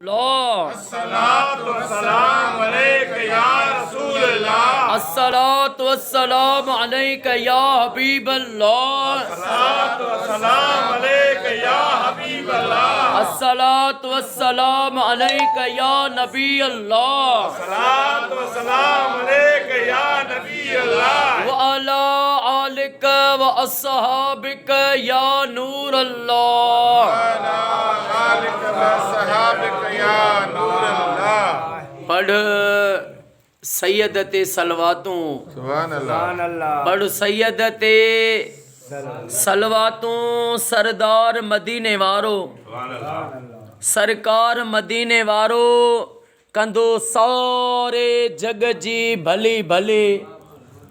अस्सलातु वस्सलाम अलैका या रसूल अल्लाह। अस्सलातु वस्सलाम अलैका या हबीब अल्लाह। अस्सलातु वस्सलाम अलैका या हबीब अल्लाह। अस्सलातु वस्सलाम अलैका या नबी अल्लाह। अस्सलातु वस्सलाम अलैका या नबी अल्लाह। व अला आलिका व अस्हाबिका या नूर अल्लाह। अला आलिका व सहाबिका या नूर अल्लाह। पढ़ सैयद ते सलवातूं, सुभान अल्लाह। पढ़ सैयद ते सलवातूं, सरदार मदीने वारो, सरकार मदीने वारो कंदो सारे जग जी भली भली।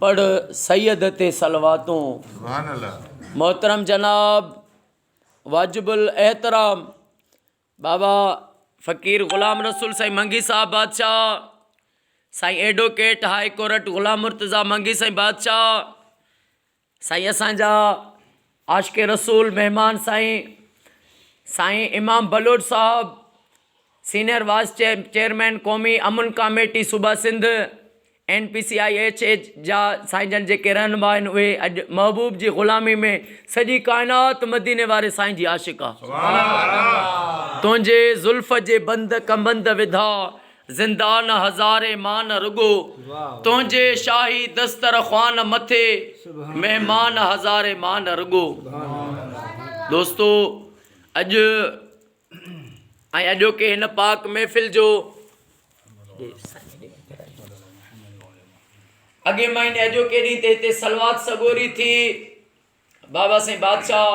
पढ़ सैयद ते सलवातूं। सुभान अल्लाह। मोहतरम जनाब वाजिबुल एहतराम बाबा फ़कीर ग़ुलाम रसूल साईं मंगी साहब बादशाह, साईं एडवोकेट हाई कोर्ट ग़ुलाम मुर्तज़ा मंगी साईं बादशाह, साईं असांजा आशिक़े रसूल महिमान साईं इमाम बलोच साहब, सीनियर वाइस चेयरमैन क़ौमी अमन कमेटी सूबा सिंध NPCIH जा साईं जन जेके रहनुमा आहिनि उहे अॼु महबूब जी ग़ुलामी में सॼी काइनात मदीने वारे साईं जी आशिक़ आहे। तुंहिंजे ज़ुल्फ़ जे बंद कमबंद विधा, ज़िंदान हज़ारे मान रुगो, तुंहिंजे शाही दस्तरख़्वान मथे महिमान हज़ारे मान रुगो। दोस्तो अॼु ऐं अॼोके हिन पाक महफ़िल जो अॻे महीने अॼोके ॾींहं ते हिते सलवात सगोरी थी। बाबा साईं बादशाह,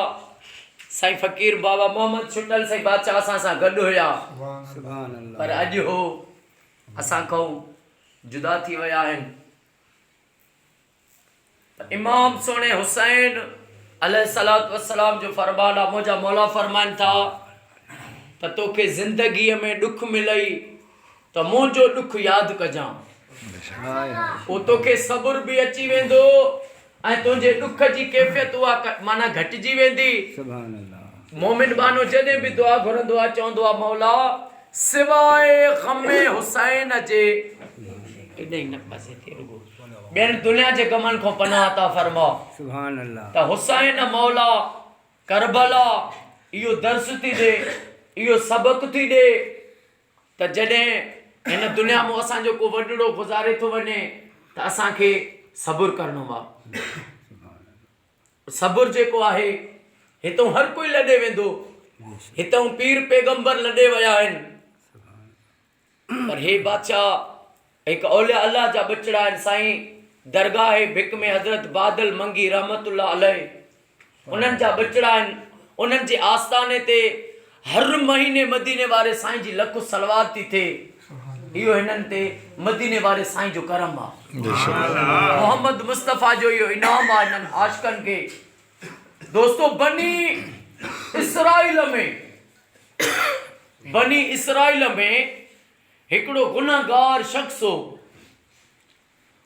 साईं फ़कीर बाबा मोहम्मद छुटल साईं बादशाह असां सां गॾु हुया, पर अॼु हो असां खां जुदा थी विया आहिनि। इमाम सोने हुसैन अलैहिस्सलातु वस्सलाम जो फरमान आहे, मुंहिंजा मौला फरमाइनि था त तोखे ज़िंदगीअ में ॾुख मिलई त मुंहिंजो ॾुख यादि कजां, पोइ तोखे सबुर बि अची वेंदो ऐं तुंहिंजे ॾुख जी कैफ़ियत उहा माना घटिजी वेंदी। मोमिन बानो जॾहिं बि दुआ घुरंदो आहे चवंदो आहे मौला सिवाए ग़मे हुसैन जे ॿियनि दुनिया जे गमनि खां पनाह अता फरमा। त हुसैन मौला करबला इहो दर्स थी ॾे, इहो सबक़ थी ॾे त जॾहिं हिन दुनिया में असांजो को वॾड़ो गुज़ारे थो वञे त असांखे सबुर करिणो आहे। सबुर जेको आहे हितां हर कोई लॾे वेंदो, हितां पीर पैगंबर लॾे विया आहिनि, पर हे बादशाह हिकु औलिया अल्लाह जा बचड़ा आहिनि। साईं दरगाह भिक में हज़रत बादल मंगी रहमतुल्लाह अलैह उन्हनि जा बचड़ा आहिनि। उन्हनि जे आस्थाने ते हर महीने मदीने वारे साईं जी लख सलवात थी थिए। इहो हिननि ते मदीने वारे साईं जो करम आहे, मोहम्मद मुस्तफ़ा जो इहो इनाम आहे हिननि आशिक़नि खे। दोस्तो बनी इसराइल में हिकिड़ो गुनहगार शख़्स हो,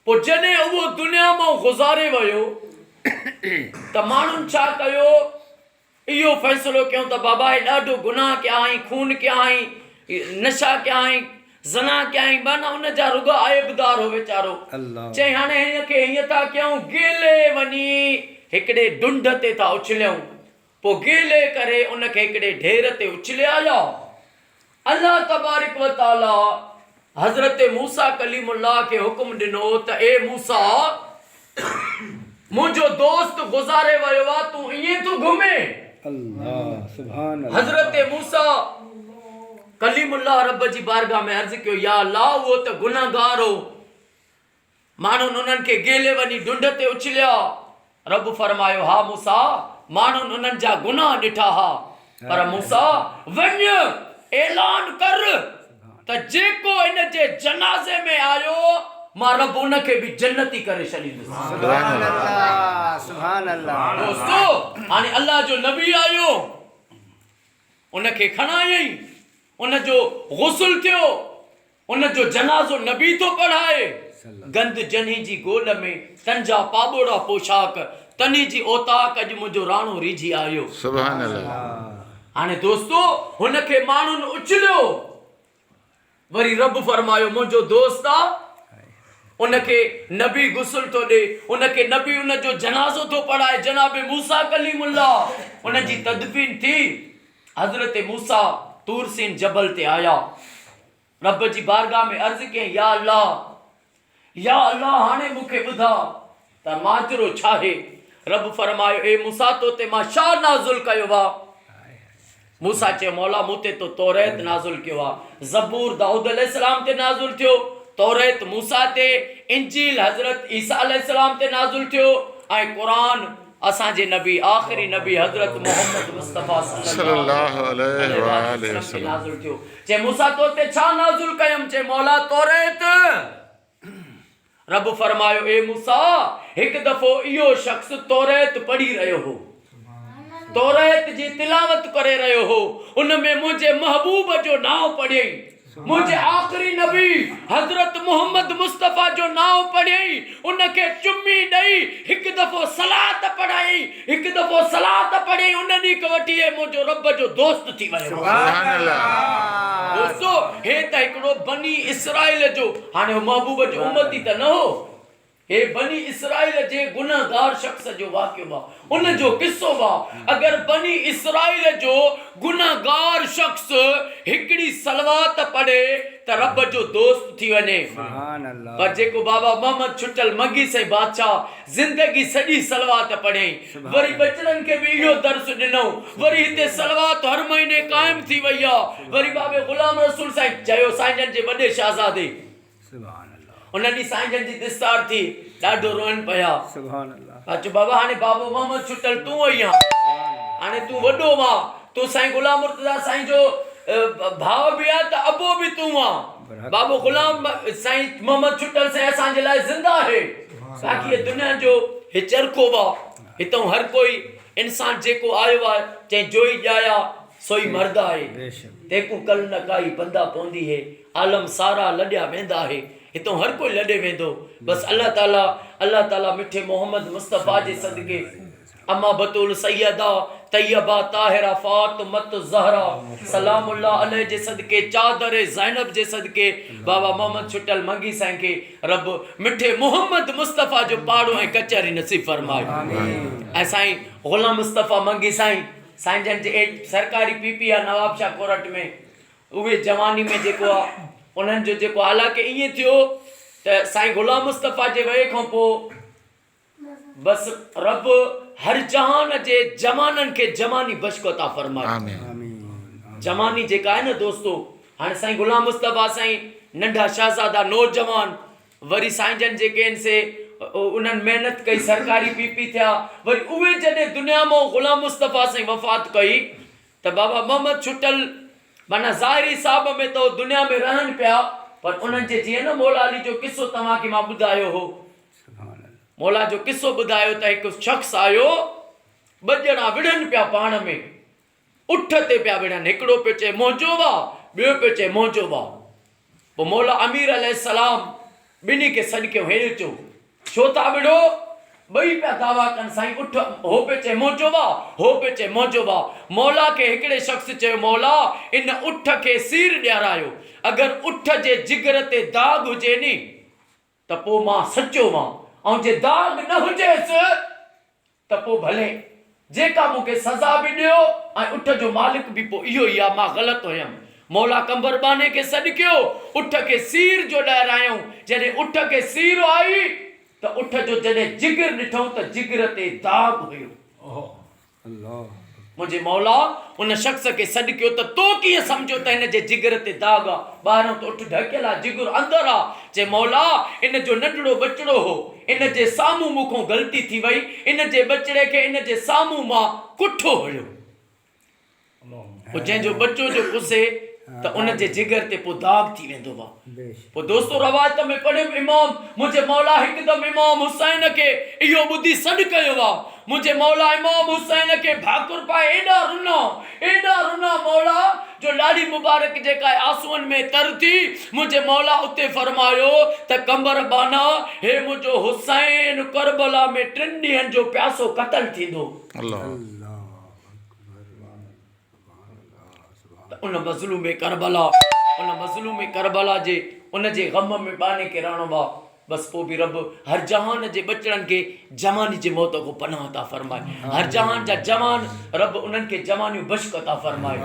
पोइ जॾहिं उहो दुनिया मां गुज़ारे वियो त माण्हुनि छा कयो, इहो फ़ैसिलो कयूं त बाबा हे ॾाढो गुनाह कया आहीं, खून कया आहीं, नशा कया आहीं, ज़ना कया आहीं, माना उन जा रुॻा आइबदार हो वीचारो। चई हाणे हिनखे हीअं था कयूं, गेले वञी हिकिड़े ढुंढ ते था उछलियूं, पोइ गेले करे उनखे हिकिड़े ढेर ते उछले आया। अल्लाह तबारक व तआला हज़रत मूसा कलीमुल्लाह खे हुकुम ॾिनो त ए मूसा मुंहिंजो दोस्त गुज़ारे वियो आहे, तूं ईअं तूं घुमे। हज़रत मूसा कलीमुल्लाह रब जी बारगाह में अर्ज़ कयो, या अल्लाह उहो त गुनहगार हो, माण्हुनि उन्हनि खे गेले वञी ढुंढ ते उछलिया। रब फरमायो, हा मूसा माण्हुनि उन्हनि जा गुनाह ॾिठा हा, पर मूसा वञ ऐलान कर त जेको इन जे जनाज़े में आयो मां रब उनखे बि जन्नती करे छॾींदुसि। सुभान अल्लाह, सुभान अल्लाह। दोस्तो हाणे अल्लाह जो नबी आयो, उनखे खणायई, उनजो गुस्ल थियो, उनजो जनाज़ो नबी तो पढ़ाए, गंद जनी जी गोद में तंजा पाबोड़ा पोशाक तनी जी ओताक अॼु मुंहिंजो राणो रीझी आयो। सुभान अल्लाह। हाणे दोस्तो हुनखे माण्हुनि उछलियो, वरी रब फरमायो मुंहिंजो दोस्त आहे, उनखे नबी गुस्ल थो ॾे, उनखे नबी उनजो जनाज़ो थो पढ़ाए। जनाब मूसा कलीमुल्लाह उनजी तदफीन थी। हज़रत मूसा तूर सीन जबल ते आया, रब जी बारगाह में अर्ज़ कयईं, या अल्लाह हाणे मूंखे ॿुधा त माजरो छा आहे। रब फरमायो, ए मूसा तो ते मां छा नाज़ुल कयो आहे। मूसा चयो, मौला मूं ते तो तौरेत नाज़ुल कयो आहे, ज़बूर दाऊद अलैहिस्सलाम ते नाज़ुल थियो, तौरेत मूसा ते, इंजील हज़रत ईसा अलैहिस्सलाम ते नाज़ुल थियो, ऐं क़ुरान असांजे नबी आख़िरी नबी हज़रत मोहम्मद मुस्तफ़ा सल्लल्लाहु अलैहि वसल्लम ते नाज़ुल थियो। चए मूसा तो ते छा नाज़ुल कयमि। चए मौला तौरेत। रब फरमायो, ए मूसा हिकु दफ़ो इहो शख़्स तौरेत पढ़ी रहियो हो, तौरेत जी तिलावत करे रहियो हो, उन में मुंहिंजे महबूब जो नाम पढ़ियई, मुंहिंजे आख़िरी नबी हज़रत मोहम्मद मुस्तफ़ा जो नाम पढ़ियई, उनखे चुमी ॾेई हिकु दफ़ो सलात पढ़ाई, हिकु दफ़ो सलात पढ़ियई, उन ॾींहुं खां वठी मुंहिंजो रब जो दोस्त थी वियो। दोस्तो हे त हिकिड़ो बनी इसराइल जो, हाणे महबूब जो उम्मती त न हो, हे बनी इसराइल जे गुनाहगार शख्स जो वाक़ियो आहे, उन जो किस्सो आहे। अगर बनी इसराइल जो गुनाहगार शख्स हिकिड़ी सलवात पढ़े त रब जो दोस्त थी वञे। पर जेको बाबा मोहम्मद छुटल मंगी से बादशाह जिंदगी सॼी सलवात पढ़ियई, वरी बचड़नि खे बि इहो दर्स ॾिनो, वरी हिते सलवात हर महीने क़ाइम थी वई आहे। वरी बाबे ग़ुलाम रसूल साईं चयो, साईं जन जे वॾे शहज़ादे, उन ॾींहुं साईं जन जी दिस्तार थी, ॾाढो रोइन पिया। अचो बाबा, हाणे बाबो मोहम्मद छुटल तूं आई आहे, हाणे तूं वॾो आहे, तूं साईं ग़ुलाम मुर्तज़ा साईं जो भाउ बि आहे त अबो बि तूं आहे। बाबो ग़ुलाम साईं मोहम्मद छुटल साईं असांजे लाइ ज़िंदा आहे, बाक़ी दुनिया जो हे चरखो आहे, हितां हर कोई इंसान जेको आयो आहे, चई जोई ॼाया सोई मर्द आहे, तेकू कल न काई बंदा पवंदी है, आलम सारा लॾिया वेंदा है, हितां हर कोई लॾे वेंदो। बस अल्लाह ताला मिठे मोहम्मद मुस्तफ़ा जे सदके, अम्मा बतूल सैयदा तैयबा ताहिरा फातिमत ज़हरा सलामुल्लाह अलैह जे सदके, चादर ज़ैनब जे सदके, बाबा मोहम्मद छुटल मंगी साईं खे रब मिठे मोहम्मद मुस्तफ़ा जो पाड़ो ऐं कचहरी नसीब फरमाए। ऐं साईं ग़ुलाम मुस्तफ़ा मंगी साईं, साईं जन जे सरकारी पीपी आहे नवाबशाह कोरट में, उहे जवानी में जेको आहे उन्हनि जो जेको हालांकि ईअं थियो त साईं ग़ुलाम मुस्तफ़ा जे वये खां पोइ बस रब हर जहान जे जवाननि खे जवानी बशकोता फरमाए। जवानी जेका आहे न दोस्तो, हाणे साईं ग़ुलाम मुस्तफ़ा साईं नंढा शहज़ादा नौजवान, वरी साईं जन जेके आहिनि से उन्हनि महिनत कई, सरकारी पीपी थिया, वरी उहे जॾहिं दुनिया मां ग़ुलाम मुस्तफ़ा साईं वफ़ात कई त बाबा मोहम्मद छुटल माना ज़ाहिरी हिसाब में तो दुनिया में रहनि पिया, पर उन्हनि जे जीअं न मौला अली जो किस्सो तव्हांखे मां ॿुधायो हो, मौला जो किस्सो ॿुधायो त हिकु शख़्स आयो, ॿ ॼणा विढ़नि पिया पाण में, उठ ते पिया विढ़नि, हिकिड़ो पियो चए मुंहिंजो वाह, ॿियो पियो चए मुंहिंजो वाह। पोइ मौला अमीर अलैहिस्सलाम ॿिन्ही खे सॾु कयो, हेॾे अचो, छो था विढ़ो? ॿई पिया दावा कनि, साईं उठ, हो पियो चए मुंहिंजो वाह, हो पियो चए मुंहिंजो वाह। मौला खे हिकिड़े शख़्स चयो, मौला इन उठ खे सीर ॾियारायो, अगरि उठ जे जिगर ते दाग हुजे नी त पोइ मां सचो मां, ऐं जे दाग न हुजेसि त पोइ भले, जेका मूंखे सज़ा बि ॾियो, ऐं उठ जो मालिक बि पोइ इहो ई आहे, मां ग़लति हुयमि। मौला कंबरबाने खे सॾु कयो, उठ खे सीर जो ॾियारायूं। जॾहिं उठ खे सीर आई त उठ जो जॾहिं जिगर ॾिठऊं त जिगर ते दाग हुयो। मुंहिंजे मौला उन शख़्स खे सॾु कयो त तो कीअं सम्झो त हिन जे जिगर ते दाग आहे? ॿाहिरों त उठ ढकियल आहे, जिगर अंदरि आहे। चए मौला इन जो नंढड़ो बचिड़ो हो, इन जे साम्हूं मूंखां ग़लती थी वई, इन जे बचिड़े खे इन जे साम्हूं मां कुठो हुयो। पोइ जंहिंजो बच्चो जो पुसे त उन जे जिगर ते पोइ दाग थी वेंदो आहे। पोइ दोस्तो रवायत में पढ़ियो, इमाम मुंहिंजे मौला हिकदमि इमाम हुसैन खे इहो ॿुधी सॾु कयो आहे। मुंहिंजे मौला इमाम हुसैन खे भाकुर पाए एॾा रुना मौला जो ॾाढी मुबारक जेका आहे आंसूअनि में तर थी। मुंहिंजे मौला उते फरमायो त कंबर बाना, हे मुंहिंजो हुसैन करबला में 3 ॾींहंनि जो प्यासो क़तल थींदो। उन मज़लूम करबला उन मज़लूम करबला जे उन जे ग़म में बाने के रहणो बा बस पोइ बि रब हर जहान जे बचड़नि खे जवानी जे मौत को पनाह था फरमाए हर जहान जा जवान रब उन्हनि खे जवानियूं बश्क था फरमाए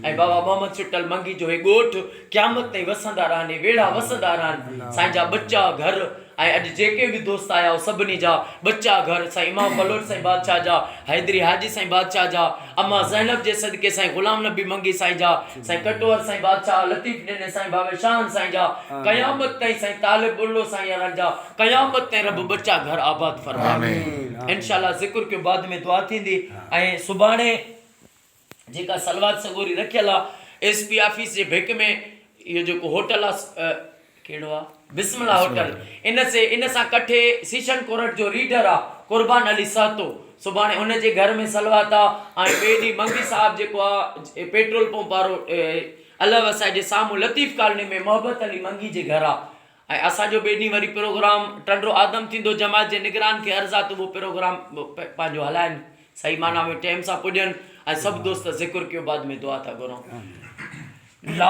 ऐं बाबा मोहम्मद सुटल मंगी जो हे ॻोठ क़यामत ताईं वसंदा रहनि वेड़ा वसंदा रहनि साईं जा बच्चा घर ऐं अॼु जेके बि दोस्त आया सभिनी जा बच्चा घर साईं इमाम बलोच साईं बादशाह जा हैदरी हाजी साईं बादशाह जा अम्मा ज़ैनब जे सदके साईं ग़ुलाम नबी मंगी साईं जा साईं कटोर साईं बादशाह लतीफ़ ॾिने साईं बाबे शान साईं जा क़यामत ताईं साईं तालिब बुल्लो साईं अरन जा क़यामत ताईं रब बच्चा घर आबाद फरमाए इंशाअल्लाह ज़िक्र के बाद में दुआ थींदी ऐं सुभाणे जेका सलवात सगोरी रखियल आहे एसपी ऑफिस जे भिक में इहो जेको होटल आहे कहिड़ो आहे बिस्मिल्लाह होटल इन सां कठे सीशन कोरट जो रीडर आहे कुर्बान अली सातो सुभाणे उन जे घर में सलवात आहे ऐं ॿिए ॾींहुं मंगी साहब जेको आहे पेट्रोल पंप वारो अलव असां जे साम्हूं लतीफ़ कॉलोनी में मोहब्बत अली मंगी जे घर आहे ऐं असांजो ॿिए ॾींहुं वरी प्रोग्राम टंडो आदम थींदो जमात जे निगरान खे अर्ज़ु आहे त उहो प्रोग्राम पंहिंजो हलाइनि सही माना में टाइम सां पुॼनि ऐं सभु दोस्त ज़िक्र कयो बाद में दुआ था घुरूं ला